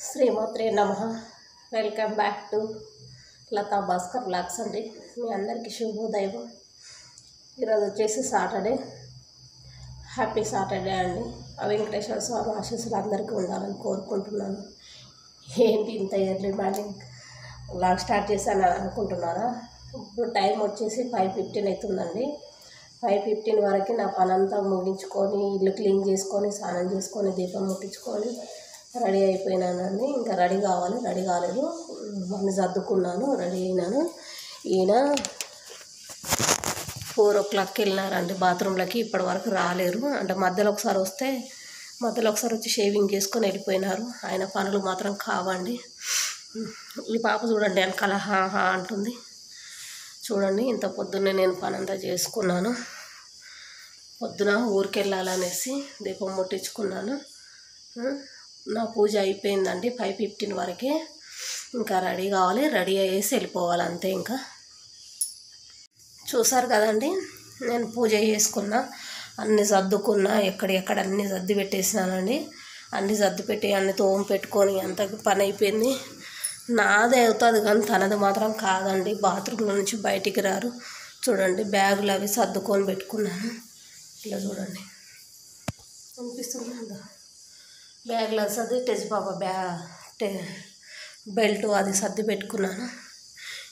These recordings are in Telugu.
శ్రీమాత్రే నమః. Welcome back to Latha Bhaskar blogs అండి. మీ అందరికీ శుభోదయం. ఈరోజు వచ్చేసి సాటర్డే. హ్యాపీ సాటర్డే అండి. ఆ వెంకటేశ్వర స్వామి ఆశీస్సులు అందరికీ ఉండాలని కోరుకుంటున్నాను. ఏంటి ఇంత ఎర్లీ మార్నింగ్ బ్లాగ్ స్టార్ట్ చేశాను అనుకుంటున్నారా? ఇప్పుడు టైం వచ్చేసి 5:15 అవుతుందండి. 5:15 వరకు నా పని అంతా ముగించుకొని ఇల్లు క్లీన్ చేసుకొని స్నానం చేసుకొని దీపం ముట్టించుకొని రెడీ అయిపోయినానండి. ఇంకా రెడీ కావాలి, రెడీ కాలేదు, అన్నీ సర్దుకున్నాను, రెడీ అయినాను. ఈయన 4 o'clock వెళ్ళినారండి బాత్రూంలోకి. ఇప్పటి వరకు రాలేరు. అంటే మధ్యలో ఒకసారి వచ్చి షేవింగ్ చేసుకొని వెళ్ళిపోయినారు. ఆయన పనులు మాత్రం కావండి. ఈ పాప చూడండి వెనకాల హా అంటుంది. చూడండి ఇంత పొద్దున్నే నేను పని అంతా చేసుకున్నాను. పొద్దున ఊరికి వెళ్ళాలనేసి దీపం ముట్టించుకున్నాను. నా పూజ అయిపోయిందండి 5:15 వరకే. ఇంకా రెడీ కావాలి, రెడీ అయ్యేసి వెళ్ళిపోవాలి అంతే. ఇంకా చూసారు కదండి, నేను పూజ చేసుకున్నా, అన్నీ సర్దుకున్నా, ఎక్కడెక్కడ అన్నీ సర్ది పెట్టేసినానండి. అన్నీ సర్ది పెట్టి అన్నీ తోము పెట్టుకొని అంత పని అయిపోయింది. నాదే అవుతుంది కానీ తనది మాత్రం కాదండి. బాత్రూంలో నుంచి బయటికి రారు. చూడండి బ్యాగులు అవి సర్దుకొని పెట్టుకున్నాను. ఇలా చూడండి అనిపిస్తుంది కదా. బ్యాగ్లో సర్ది టెజిపాప బెల్ట్ అది సర్ది పెట్టుకున్నాను.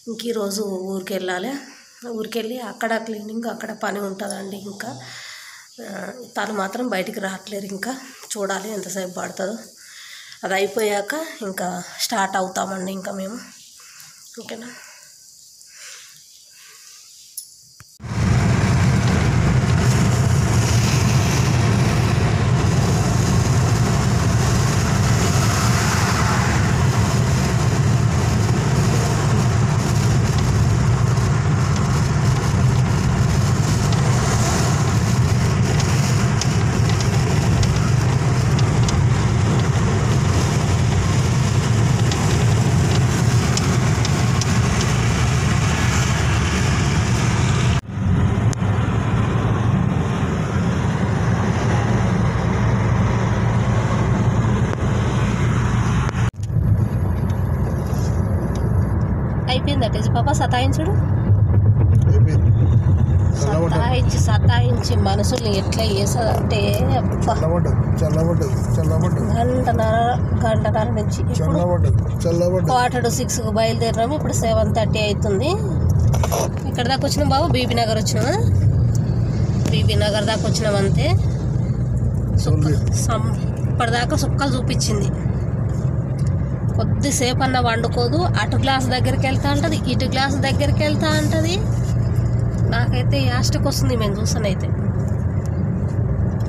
ఇంక ఈరోజు ఊరికి వెళ్ళాలి. ఊరికి వెళ్ళి అక్కడ క్లీనింగ్ అక్కడ పని ఉంటుందండి. ఇంకా తను మాత్రం బయటికి రావట్లేరు. ఇంకా చూడాలి ఎంతసేపు పడుతుందో. అది అయిపోయాక ఇంకా స్టార్ట్ అవుతామండి ఇంకా మేము. ఓకేనా? అయిపోయిందా టెజిపాప సతాయించుడు? సతాయించి మనుషుల్ని ఎట్లా చేస్తుందంటే గంటన్నర నుంచి ఇప్పుడు 5:45 బయలుదేరినాము. ఇప్పుడు 7:30 అవుతుంది. ఇక్కడ దాకా వచ్చినాం బాబు. బీబీ నగర్ వచ్చినామా? బీబీ నగర్ దాకా వచ్చినాం అంతే. ఇప్పటిదాకా సుక్కలు చూపించింది. కొద్దిసేపు అన్న వండుకోదు. అటు గ్లాస్ దగ్గరికి వెళ్తా ఉంటుంది, ఇటు గ్లాస్ దగ్గరికి వెళ్తా ఉంటుంది. నాకైతే యాస్టకు వస్తుంది మేము చూసానైతే.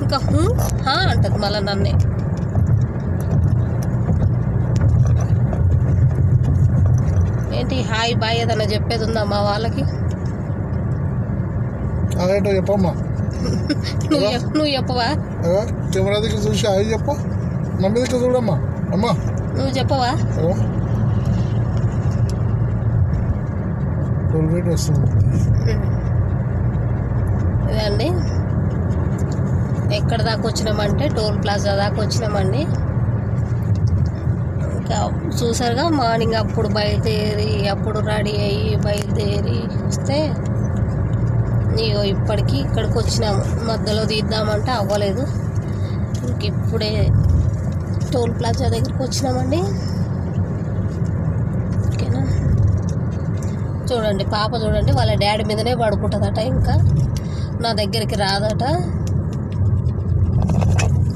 ఇంకా అంటుంది మళ్ళీ నన్నే. ఏంటి హాయ్ బాయ్ ఏదన్నా చెప్పేది ఉందా మా వాళ్ళకి? చెప్పమ్మా. నువ్వు చెప్పవా? కెమెరా దగ్గర చూసి హాయ్ చెప్ప. మమ్మీ దగ్గర చూడమ్మా. అమ్మా నువ్వు చెప్పవా? ఇదండి ఎక్కడ దాకా వచ్చినామంటే టోల్ ప్లాజా దాకా వచ్చినామండి. ఇంకా చూసారుగా మార్నింగ్ అప్పుడు బయలుదేరి అప్పుడు రెడీ అయ్యి బయలుదేరి వస్తే ఇగో ఇప్పటికి ఇక్కడికి వచ్చినాము. మధ్యలో తీద్దామంటే అవ్వలేదు. ఇంక ఇప్పుడే టోల్ ప్లాజా దగ్గరికి వచ్చినామండి. ఓకేనా? చూడండి పాప చూడండి వాళ్ళ డాడీ మీదనే పడుకుంటుందట. ఇంకా నా దగ్గరికి రాదట.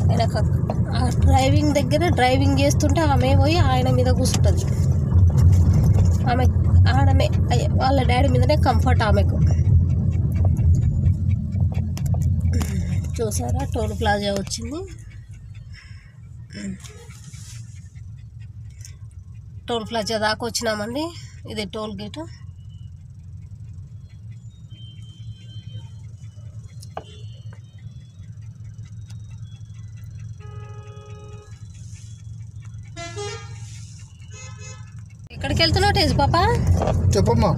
ఆయన డ్రైవింగ్ దగ్గర డ్రైవింగ్ చేస్తుంటే ఆమె పోయి ఆయన మీద కూర్చుంటుంది. ఆడమే వాళ్ళ డాడీ మీదనే కంఫర్ట్ ఆమెకు. చూసారా టోల్ ప్లాజా వచ్చింది. టోల్ ప్లాజా దాకా వచ్చినామండి. ఇది టోల్ గేట్. ఎక్కడికి వెళ్తున్నావు టేజీ పాప? చెప్పమ్మా.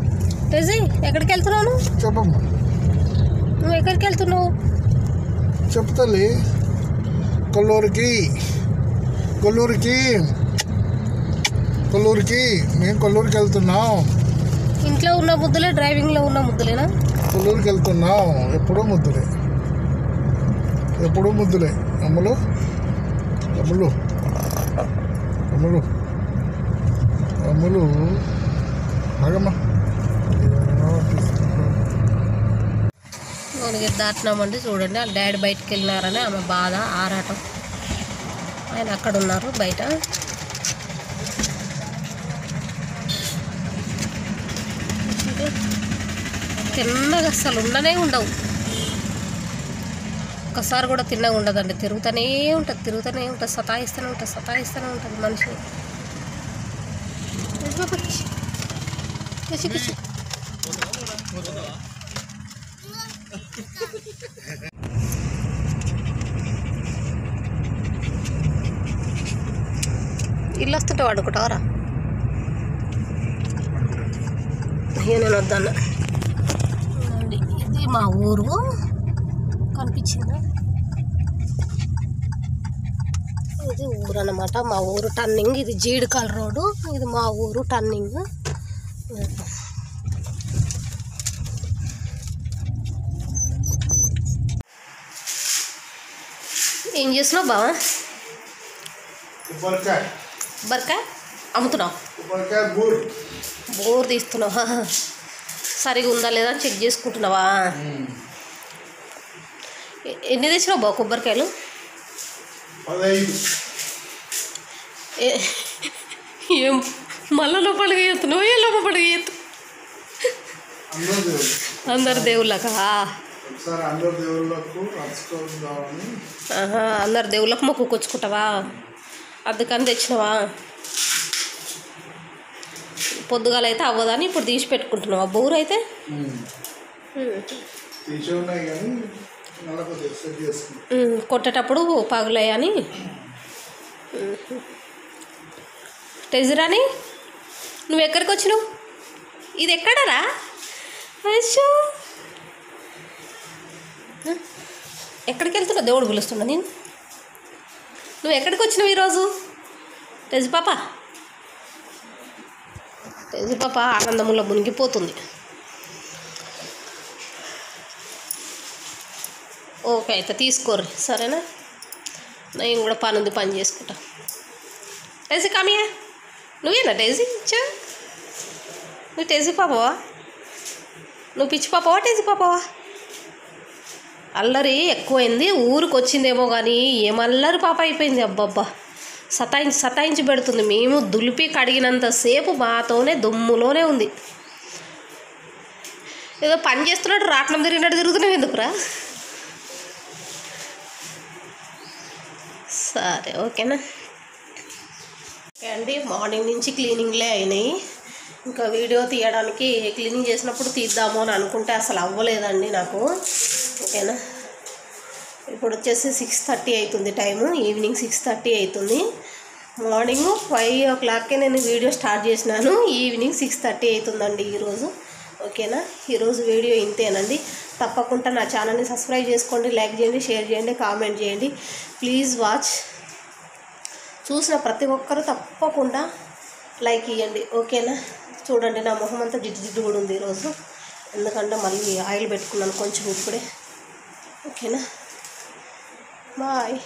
టేజీ ఎక్కడికి వెళ్తున్నావు? చెప్పమ్మా. నువ్వు ఎక్కడికి వెళ్తున్నావు? చెప్తాలి. కొల్లూరికి కొల్లూరుకి మేము కొల్లూరుకి వెళ్తున్నాం. ఇంట్లో ఉన్న ముద్దులే, డ్రైవింగ్లో ఉన్న ముద్దులేనా? కొల్లూరుకి వెళ్తున్నాం. ఎప్పుడూ ముద్దులే, ఎప్పుడూ ముద్దులే. అమ్ములు అమ్ములు అమ్ములు అమ్ములు ఆగమ్మా. మనకి దాటినామండి. చూడండి, వాళ్ళ డాడీ బయటకు వెళ్ళినారని ఆమె బాధ, ఆరాటం. ఆయన అక్కడ ఉన్నారు బయట. తిన్నగా అస్సలు ఉండనే ఉండవు. ఒక్కసారి కూడా తిన్నగా ఉండదండి. తిరుగుతూనే ఉంటుంది, సతాయిస్తూనే ఉంటుంది మనిషి. ఇల్లు వస్తుంటే వాడుకుంటావరా? నేను వద్దన్న. ఇది మా ఊరు, కనిపించిందా? ఇది ఊరు అన్నమాట, మా ఊరు టర్నింగ్. ఇది జీడికాల రోడ్డు, ఇది మా ఊరు టర్నింగ్. ఏం చేస్తున్నావు బావా? కొబ్బరికాయ అమ్ముతున్నావు? బోర్ తీస్తున్నావా? సరిగా ఉందా లేదా అని చెక్ చేసుకుంటున్నావా? ఎన్ని తెచ్చినావు బావ కొబ్బరికాయలు? 15. ఏం మళ్ళా లోపలికి ఎత్తున్నావు? ఏ లోపలికి ఎత్తు? అందరు దేవుళ్ళకా? అందరు దేవుళ్ళకు మొక్కుకొచ్చుకుంటావా? అందుకని తెచ్చినావా? పొద్దుగాల అయితే అవ్వదని ఇప్పుడు తీసి పెట్టుకుంటున్నావా బోర్ అయితే? కొట్టేటప్పుడు పగులాయని. టెజరాని, నువ్వు ఎక్కడికి వచ్చినావు? ఇది ఎక్కడరా? అయ్యో, ఎక్కడికి వెళ్తున్నావు? దేవుడు పిలుస్తున్నా నేను. నువ్వు ఎక్కడికి వచ్చినావు ఈరోజు? టెజు పాప ఆనందంలో మునిగిపోతుంది. ఓకే, అయితే తీసుకోర్రి, సరేనా? నేను కూడా పని చేసుకుంటా. టేజీ కామియా, నువ్వేనా టేజీ? నువ్వు టేజీ పాపవా? నువ్వు పిచ్చి పాపవా టేజీ పాపవా? అల్లరి ఎక్కువైంది, ఊరికి వచ్చిందేమో కానీ ఏమల్లరి పాప అయిపోయింది. అబ్బబ్బా, సతాయించి పెడుతుంది. మేము దులిపి కడిగినంతసేపు మాతోనే దుమ్ములోనే ఉంది. ఏదో పని చేస్తున్నాడు, రాట్నం తిరిగినట్టు తిరుగుతున్నావు ఎందుకురా? సరే, ఓకేనా? ఓకే అండి, మార్నింగ్ నుంచి క్లీనింగ్లే అయినాయి. ఇంకా వీడియో తీయడానికి క్లీనింగ్ చేసినప్పుడు తీద్దాము అని అనుకుంటే అసలు అవ్వలేదండి నాకు. ఓకేనా? ఇప్పుడు వచ్చేసి 6:30 అవుతుంది టైము, ఈవినింగ్ 6:30 అవుతుంది. మార్నింగ్ 5 o'clockకే నేను వీడియో స్టార్ట్ చేసినాను, ఈవినింగ్ 6:30 అవుతుందండి ఈరోజు. ఓకేనా? ఈరోజు వీడియో ఇంతేనండి. తప్పకుండా నా ఛానల్ని సబ్స్క్రైబ్ చేసుకోండి, లైక్ చేయండి, షేర్ చేయండి, కామెంట్ చేయండి. Please watch. చూసిన ప్రతి ఒక్కరూ తప్పకుండా లైక్ ఇవ్వండి. ఓకేనా? చూడండి, నా మొహం అంతా జిడ్డు కూడా ఉంది ఈరోజు, ఎందుకంటే మళ్ళీ ఆయిల్ పెట్టుకున్నాను కొంచెం ఇప్పుడే. ఓకేనా? బాయ్.